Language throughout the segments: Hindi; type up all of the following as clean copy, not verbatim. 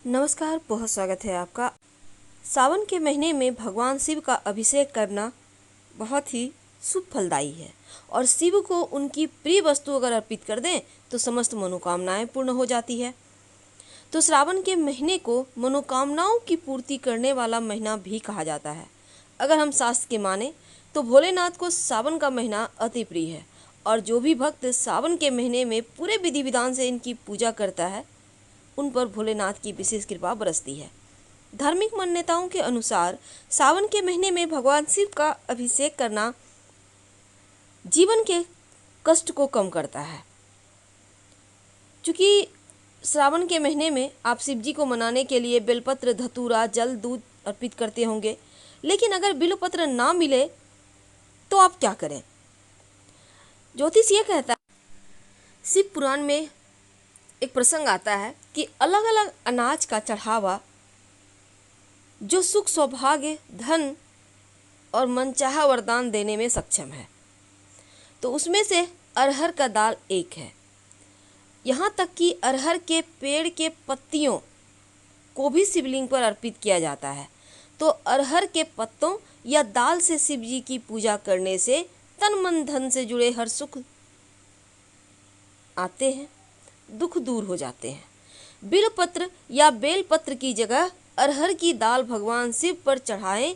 नमस्कार, बहुत स्वागत है आपका। सावन के महीने में भगवान शिव का अभिषेक करना बहुत ही शुभ फलदायी है और शिव को उनकी प्रिय वस्तु अगर अर्पित कर दें तो समस्त मनोकामनाएं पूर्ण हो जाती है। तो श्रावण के महीने को मनोकामनाओं की पूर्ति करने वाला महीना भी कहा जाता है। अगर हम शास्त्र के माने तो भोलेनाथ को सावन का महीना अति प्रिय है और जो भी भक्त सावन के महीने में पूरे विधि विधान से इनकी पूजा करता है उन पर भोलेनाथ की विशेष कृपा बरसती है। धार्मिक मान्यताओं के अनुसार सावन के महीने में भगवान शिव का अभिषेक करना जीवन के कष्ट को कम करता है। क्योंकि श्रावण के महीने में आप शिव जी को मनाने के लिए बेलपत्र, धतूरा, जल, दूध अर्पित करते होंगे, लेकिन अगर बिल्वपत्र ना मिले तो आप क्या करें? ज्योतिष ये कहता है, शिव पुराण में एक प्रसंग आता है कि अलग अलग अनाज का चढ़ावा जो सुख, सौभाग्य, धन और मनचाहा वरदान देने में सक्षम है, तो उसमें से अरहर का दाल एक है। यहाँ तक कि अरहर के पेड़ के पत्तियों को भी शिवलिंग पर अर्पित किया जाता है। तो अरहर के पत्तों या दाल से शिव जी की पूजा करने से तन मन धन से जुड़े हर सुख आते हैं, दुख दूर हो जाते हैं। बिल्वपत्र या बेलपत्र की जगह अरहर की दाल भगवान शिव पर चढ़ाएं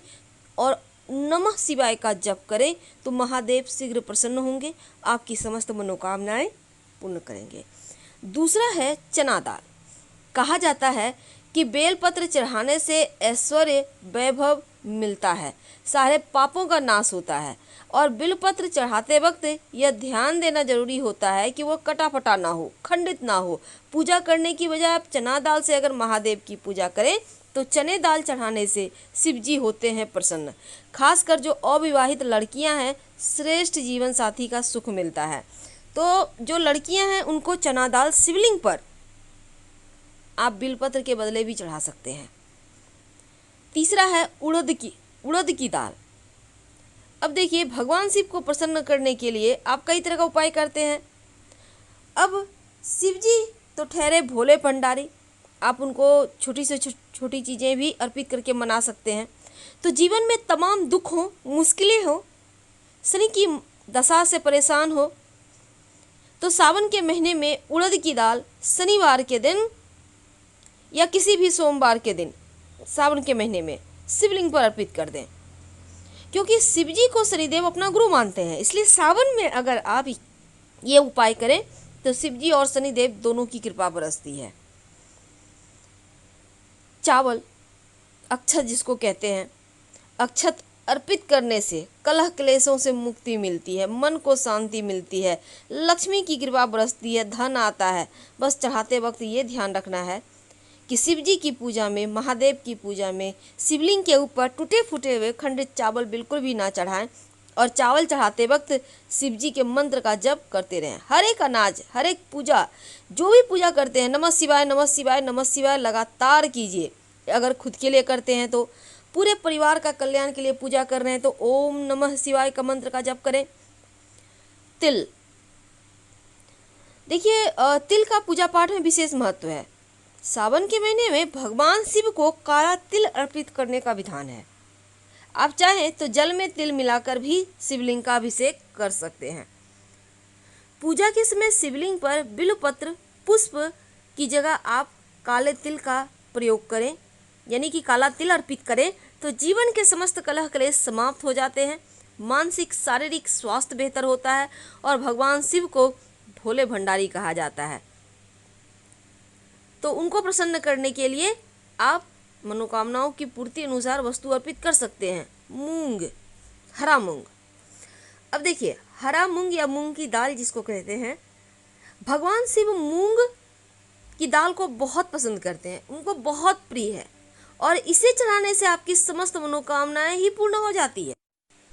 और नमः शिवाय का जप करें तो महादेव शीघ्र प्रसन्न होंगे, आपकी समस्त मनोकामनाएं पूर्ण करेंगे। दूसरा है चना दाल। कहा जाता है कि बेलपत्र चढ़ाने से ऐश्वर्य, वैभव मिलता है, सारे पापों का नाश होता है और बिल्वपत्र चढ़ाते वक्त यह ध्यान देना जरूरी होता है कि वह कटा-फटा ना हो, खंडित ना हो। पूजा करने की बजाय आप चना दाल से अगर महादेव की पूजा करें तो चने दाल चढ़ाने से शिव जी होते हैं प्रसन्न। खासकर जो अविवाहित लड़कियां हैं, श्रेष्ठ जीवन साथी का सुख मिलता है। तो जो लड़कियां हैं उनको चना दाल शिवलिंग पर आप बिल्वपत्र के बदले भी चढ़ा सकते हैं। तीसरा है उड़द की दाल। अब देखिए, भगवान शिव को प्रसन्न करने के लिए आप कई तरह का उपाय करते हैं। अब शिव जी तो ठहरे भोले भंडारी, आप उनको छोटी से छोटी चीज़ें भी अर्पित करके मना सकते हैं। तो जीवन में तमाम दुख हो, मुश्किलें हो, शनि की दशा से परेशान हो, तो सावन के महीने में उड़द की दाल शनिवार के दिन या किसी भी सोमवार के दिन सावन के महीने में शिवलिंग पर अर्पित कर दें। क्योंकि शिव जी को शनिदेव अपना गुरु मानते हैं, इसलिए सावन में अगर आप ये उपाय करें तो शिव जी और शनिदेव दोनों की कृपा बरसती है। चावल, अक्षत जिसको कहते हैं, अक्षत अर्पित करने से कलह क्लेशों से मुक्ति मिलती है, मन को शांति मिलती है, लक्ष्मी की कृपा बरसती है, धन आता है। बस चढ़ाते वक्त ये ध्यान रखना है कि शिव जी की पूजा में, महादेव की पूजा में शिवलिंग के ऊपर टूटे फूटे हुए खंडित चावल बिल्कुल भी ना चढ़ाएं और चावल चढ़ाते वक्त शिव जी के मंत्र का जप करते रहें। हर एक अनाज, हर एक पूजा, जो भी पूजा करते हैं, नमः शिवाय, नमः शिवाय, नमः शिवाय लगातार कीजिए। अगर खुद के लिए करते हैं तो पूरे परिवार का कल्याण के लिए पूजा कर रहे हैं तो ओम नमः शिवाय का मंत्र का जप करें। तिल, देखिए, तिल का पूजा पाठ में विशेष महत्व है। सावन के महीने में भगवान शिव को काला तिल अर्पित करने का विधान है। आप चाहें तो जल में तिल मिलाकर भी शिवलिंग का अभिषेक कर सकते हैं। पूजा के समय शिवलिंग पर बिल्वपत्र पुष्प की जगह आप काले तिल का प्रयोग करें, यानी कि काला तिल अर्पित करें तो जीवन के समस्त कलह क्लेश समाप्त हो जाते हैं, मानसिक शारीरिक स्वास्थ्य बेहतर होता है और भगवान शिव को भोले भंडारी कहा जाता है। तो उनको प्रसन्न करने के लिए आप मनोकामनाओं की पूर्ति अनुसार वस्तु अर्पित कर सकते हैं। मूंग, हरा मूंग। अब देखिए, हरा मूंग या मूंग की दाल जिसको कहते हैं, भगवान शिव मूंग की दाल को बहुत पसंद करते हैं, उनको बहुत प्रिय है और इसे चढ़ाने से आपकी समस्त मनोकामनाएं ही पूर्ण हो जाती है।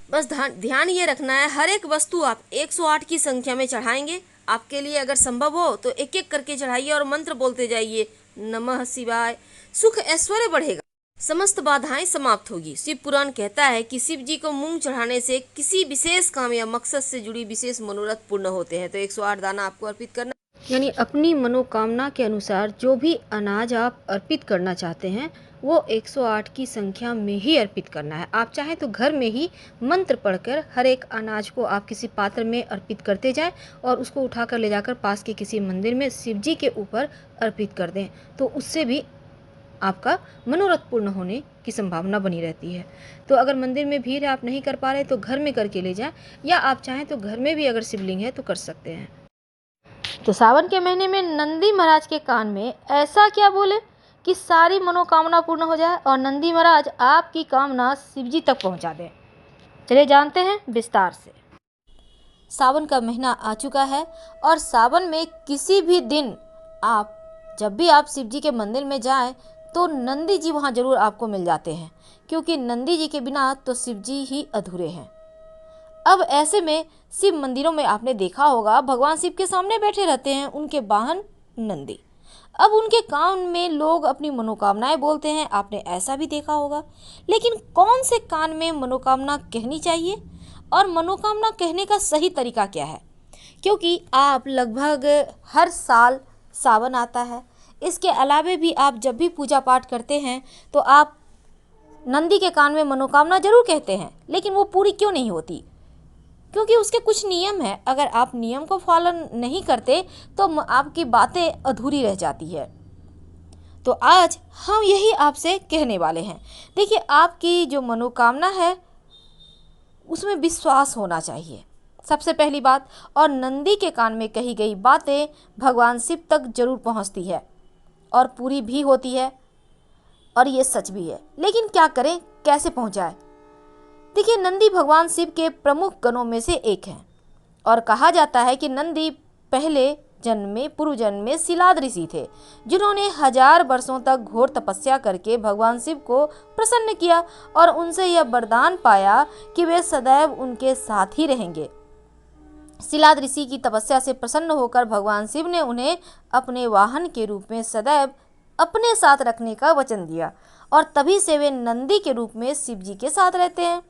बस ध्यान ये रखना है, हर एक वस्तु आप 108 की संख्या में चढ़ाएंगे। आपके लिए अगर संभव हो तो एक एक करके चढ़ाइए और मंत्र बोलते जाइए, नमः शिवाय। सुख ऐश्वर्य बढ़ेगा, समस्त बाधाएं समाप्त होगी। शिव पुराण कहता है कि शिव जी को मूंग चढ़ाने से किसी विशेष काम या मकसद से जुड़ी विशेष मनोरथ पूर्ण होते हैं। तो 108 दाना आपको अर्पित करना। यानी अपनी मनोकामना के अनुसार जो भी अनाज आप अर्पित करना चाहते हैं वो 108 की संख्या में ही अर्पित करना है। आप चाहें तो घर में ही मंत्र पढ़कर हर एक अनाज को आप किसी पात्र में अर्पित करते जाएं और उसको उठाकर ले जाकर पास के किसी मंदिर में शिव जी के ऊपर अर्पित कर दें, तो उससे भी आपका मनोरथ पूर्ण होने की संभावना बनी रहती है। तो अगर मंदिर में भीड़ है, आप नहीं कर पा रहे तो घर में करके ले जाएं, या आप चाहें तो घर में भी अगर शिवलिंग है तो कर सकते हैं। तो सावन के महीने में नंदी महाराज के कान में ऐसा क्या बोले कि सारी मनोकामना पूर्ण हो जाए और नंदी महाराज आपकी कामना शिवजी तक पहुंचा दें। चलिए जानते हैं विस्तार से। सावन का महीना आ चुका है और सावन में किसी भी दिन जब भी आप शिवजी के मंदिर में जाएं तो नंदी जी वहां जरूर आपको मिल जाते हैं, क्योंकि नंदी जी के बिना तो शिवजी ही अधूरे हैं। अब ऐसे में शिव मंदिरों में आपने देखा होगा भगवान शिव के सामने बैठे रहते हैं उनके वाहन नंदी। अब उनके कान में लोग अपनी मनोकामनाएं बोलते हैं, आपने ऐसा भी देखा होगा। लेकिन कौन से कान में मनोकामना कहनी चाहिए और मनोकामना कहने का सही तरीका क्या है? क्योंकि आप लगभग हर साल सावन आता है, इसके अलावे भी आप जब भी पूजा पाठ करते हैं तो आप नंदी के कान में मनोकामना जरूर कहते हैं, लेकिन वो पूरी क्यों नहीं होती? क्योंकि उसके कुछ नियम हैं। अगर आप नियम को पालन नहीं करते तो आपकी बातें अधूरी रह जाती है। तो आज हम यही आपसे कहने वाले हैं। देखिए, आपकी जो मनोकामना है उसमें विश्वास होना चाहिए, सबसे पहली बात। और नंदी के कान में कही गई बातें भगवान शिव तक जरूर पहुंचती है और पूरी भी होती है, और ये सच भी है। लेकिन क्या करें, कैसे पहुंचाए? देखिए, नंदी भगवान शिव के प्रमुख गणों में से एक है और कहा जाता है कि नंदी पहले पूर्व जन्म में शिलाद ऋषि थे, जिन्होंने 1000 वर्षों तक घोर तपस्या करके भगवान शिव को प्रसन्न किया और उनसे यह वरदान पाया कि वे सदैव उनके साथ ही रहेंगे। शिलाद ऋषि की तपस्या से प्रसन्न होकर भगवान शिव ने उन्हें अपने वाहन के रूप में सदैव अपने साथ रखने का वचन दिया और तभी से वे नंदी के रूप में शिव जी के साथ रहते हैं।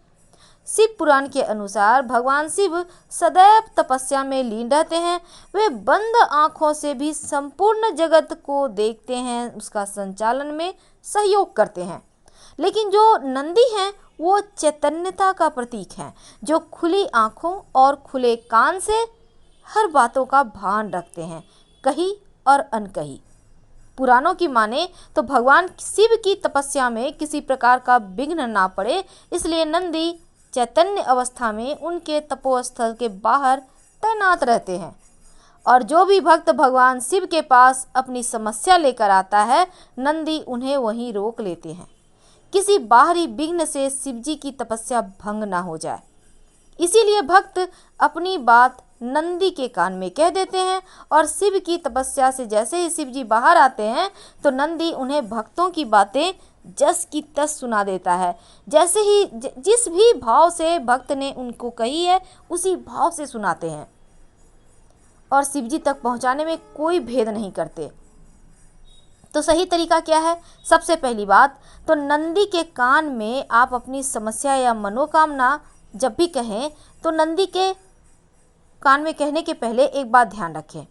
शिव पुराण के अनुसार भगवान शिव सदैव तपस्या में लीन रहते हैं। वे बंद आंखों से भी संपूर्ण जगत को देखते हैं, उसका संचालन में सहयोग करते हैं। लेकिन जो नंदी हैं वो चैतन्यता का प्रतीक हैं, जो खुली आंखों और खुले कान से हर बातों का भान रखते हैं, कही और अनकही। पुराणों की माने तो भगवान शिव की तपस्या में किसी प्रकार का विघ्न ना पड़े, इसलिए नंदी चैतन्य अवस्था में उनके तपोस्थल के बाहर तैनात रहते हैं। और जो भी भक्त भगवान शिव के पास अपनी समस्या लेकर आता है, नंदी उन्हें वहीं रोक लेते हैं, किसी बाहरी विघ्न से शिवजी की तपस्या भंग ना हो जाए। इसीलिए भक्त अपनी बात नंदी के कान में कह देते हैं और शिव की तपस्या से जैसे ही शिवजी बाहर आते हैं तो नंदी उन्हें भक्तों की बातें जस की तस सुना देता है। जैसे ही जिस भी भाव से भक्त ने उनको कही है उसी भाव से सुनाते हैं और शिवजी तक पहुंचाने में कोई भेद नहीं करते। तो सही तरीका क्या है? सबसे पहली बात तो नंदी के कान में आप अपनी समस्या या मनोकामना जब भी कहें तो नंदी के कान में कहने के पहले एक बात ध्यान रखें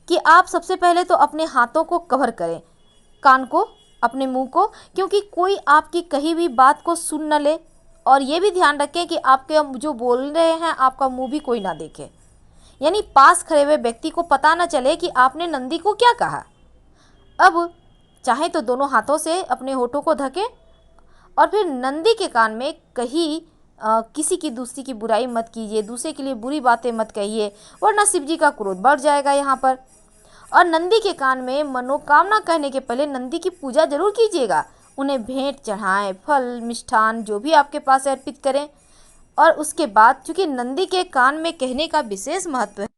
कि आप सबसे पहले तो अपने हाथों को कवर करें, कान को, अपने मुंह को, क्योंकि कोई आपकी कही हुई बात को सुन न ले। और ये भी ध्यान रखें कि आपके जो बोल रहे हैं आपका मुंह भी कोई ना देखे, यानी पास खड़े हुए व्यक्ति को पता न चले कि आपने नंदी को क्या कहा। अब चाहे तो दोनों हाथों से अपने होठों को ढकें और फिर नंदी के कान में किसी की दूसरी की बुराई मत कीजिए, दूसरे के लिए बुरी बातें मत कहिए, वरना शिवजी का क्रोध बढ़ जाएगा यहाँ पर। और नंदी के कान में मनोकामना कहने के पहले नंदी की पूजा जरूर कीजिएगा, उन्हें भेंट चढ़ाएं, फल मिष्ठान जो भी आपके पास है अर्पित करें। और उसके बाद चूंकि नंदी के कान में कहने का विशेष महत्व है,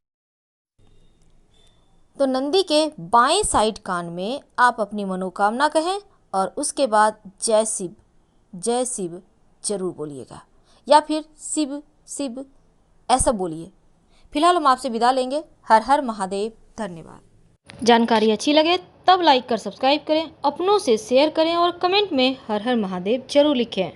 तो नंदी के बाएं साइड कान में आप अपनी मनोकामना कहें और उसके बाद जय शिव जरूर बोलिएगा, या फिर शिव शिव ऐसा बोलिए। फिलहाल हम आपसे विदा लेंगे। हर हर महादेव। धन्यवाद। जानकारी अच्छी लगे तब लाइक कर सब्सक्राइब करें, अपनों से शेयर करें और कमेंट में हर हर महादेव जरूर लिखें।